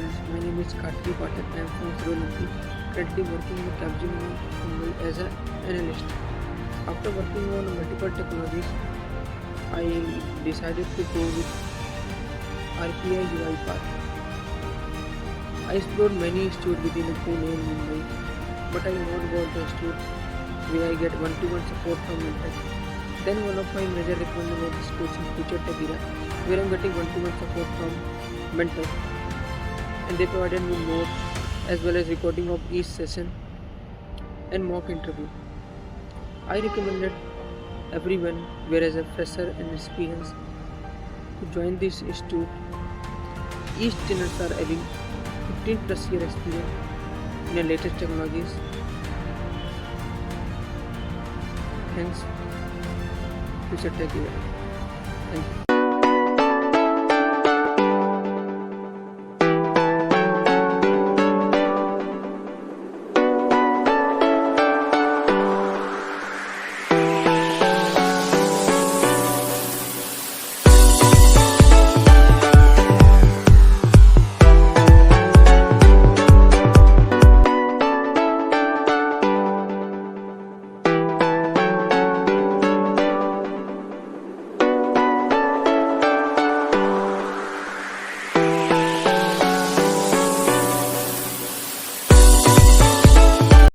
students. My name is Kartikeya. I am from Pune, currently working in Capgemini Mumbai as an analyst. After working on multiple technologies, I decided to go with RPA UiPath. I explored many institutes within Pune and Mumbai, but I not got the institute where I get one-to-one support from mentors. Then one of my major recommendation was this coaching FutureTech Era, where I'm getting one-to-one support from mentors, and they provided me notes as well as recording of each session and mock interview. I recommended everyone, whereas a fresher and experience, to join this institute. Each students are having 15 plus year experience in the latest technologies. Thanks, FutureTech Era. Thank you.